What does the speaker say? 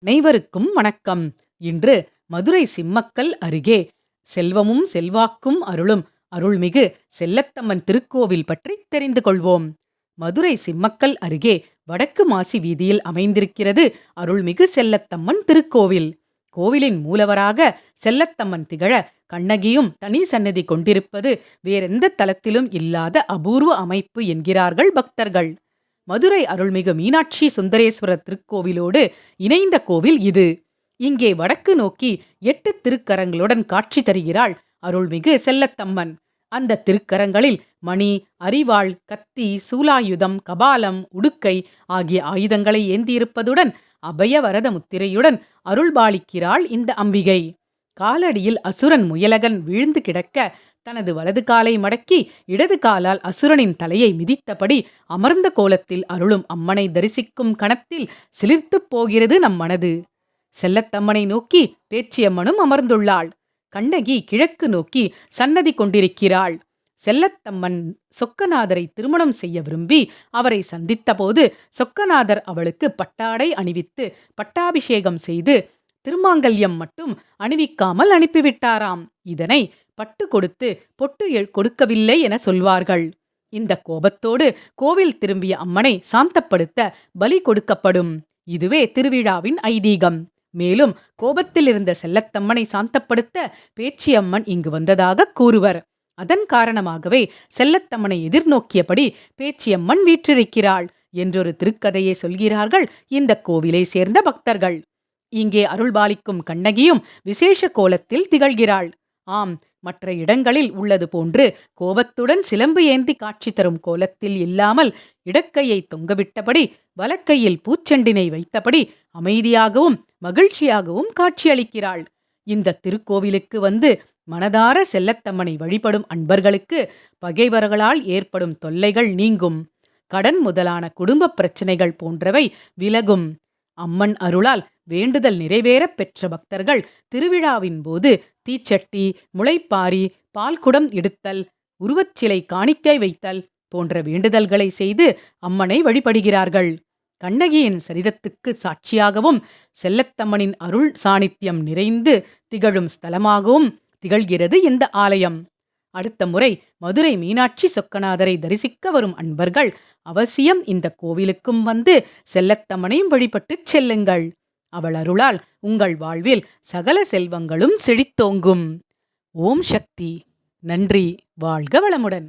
அனைவருக்கும் வணக்கம். இன்று மதுரை சிம்மக்கல் அருகே செல்வமும் செல்வாக்கும் அருளும் அருள்மிகு செல்லத்தம்மன் திருக்கோவில் பற்றி தெரிந்து கொள்வோம். மதுரை சிம்மக்கல் அருகே வடக்கு மாசி வீதியில் அமைந்திருக்கிறது அருள்மிகு செல்லத்தம்மன் திருக்கோவில். கோவிலின் மூலவராக செல்லத்தம்மன் திகழ கண்ணகியும் தனி சன்னதி கொண்டிருப்பது வேறெந்த தலத்திலும் இல்லாத அபூர்வ அமைப்பு என்கிறார்கள் பக்தர்கள். மதுரை அருள்மிகு மீனாட்சி சுந்தரேஸ்வரர் திருக்கோவிலோடு இணைந்த கோவில் இது. இங்கே வடக்கு நோக்கி 8 திருக்கரங்களுடன் காட்சி தருகிறாள் அருள்மிகு செல்லத்தம்மன். அந்த திருக்கரங்களில் மணி, அரிவாள், கத்தி, சூலாயுதம், கபாலம், உடுக்கை ஆகிய ஆயுதங்களை ஏந்தியிருப்பதுடன் அபயவரத முத்திரையுடன் அருள்பாலிக்கிறாள் இந்த அம்பிகை. காலடியில் அசுரன் முயலகன் வீழ்ந்து கிடக்க தனது வலது காலை மடக்கி இடது காலால் அசுரனின் தலையை மிதித்தபடி அமர்ந்த கோலத்தில் அருளும் அம்மனை தரிசிக்கும் கணத்தில் சிலிர்த்துப் போகிறது நம் மனது. செல்லத்தம்மனை நோக்கி பேச்சியம்மனும் அமர்ந்துள்ளாள். கண்ணகி கிழக்கு நோக்கி சன்னதி கொண்டிருக்கிறாள். செல்லத்தம்மன் சொக்கநாதரை திருமணம் செய்ய விரும்பி அவரை சந்தித்தபோது சொக்கநாதர் அவளுக்கு பட்டாடை அணிவித்து பட்டாபிஷேகம் செய்து திருமாங்கல்யம் மட்டும் அணிவிக்காமல் அனுப்பிவிட்டாராம். இதனை பட்டு கொடுத்து பொட்டு கொடுக்கவில்லை என சொல்வார்கள். இந்த கோபத்தோடு கோவில் திரும்பிய அம்மனை சாந்தப்படுத்த பலி கொடுக்கப்படும். இதுவே திருவிழாவின் ஐதீகம். மேலும் கோபத்தில் இருந்த செல்லத்தம்மனை சாந்தப்படுத்த பேச்சியம்மன் இங்கு வந்ததாக கூறுவர். அதன் காரணமாகவே செல்லத்தம்மனை எதிர்நோக்கியபடி பேச்சியம்மன் வீற்றிருக்கிறாள் என்றொரு திருக்கதையை சொல்கிறார்கள் இந்த கோவிலை சேர்ந்த பக்தர்கள். இங்கே அருள்பாலிக்கும் கண்ணகியும் விசேஷ கோலத்தில் திகழ்கிறாள். ஆம், மற்ற இடங்களில் உள்ளது போன்று கோபத்துடன் சிலம்பு ஏந்தி காட்சி தரும் கோலத்தில் இல்லாமல் இடக்கையை தொங்கவிட்டபடி வலக்கையில் பூச்செண்டினை வைத்தபடி அமைதியாகவும் மகிழ்ச்சியாகவும் காட்சியளிக்கிறாள். இந்த திருக்கோவிலுக்கு வந்து மனதார செல்லத்தம்மனை வழிபடும் அன்பர்களுக்கு பகைவர்களால் ஏற்படும் தொல்லைகள் நீங்கும். கடன் முதலான குடும்ப பிரச்சனைகள் போன்றவை விலகும். அம்மன் அருளால் வேண்டுதல் நிறைவேறப் பெற்ற பக்தர்கள் திருவிழாவின் போது தீச்சட்டி, முளைப்பாரி, பால்குடம் எடுத்தல், உருவச்சிலை காணிக்கை வைத்தல் போன்ற வேண்டுதல்களை செய்து அம்மனை வழிபடுகிறார்கள். கண்ணகியின் சரிதத்துக்கு சாட்சியாகவும் செல்லத்தம்மனின் அருள் சாநித்தியம் நிறைந்து திகழும் ஸ்தலமாகவும் திகழ்கிறது இந்த ஆலயம். அடுத்த முறை மதுரை மீனாட்சி சொக்கநாதரை தரிசிக்க வரும் அன்பர்கள் அவசியம் இந்த கோவிலுக்கும் வந்து செல்லத்தம்மனையும் வழிபட்டுச் செல்லுங்கள். அவள் அருளால் உங்கள் வாழ்வில் சகல செல்வங்களும் செழித்தோங்கும். ஓம் சக்தி. நன்றி. வாழ்க வளமுடன்.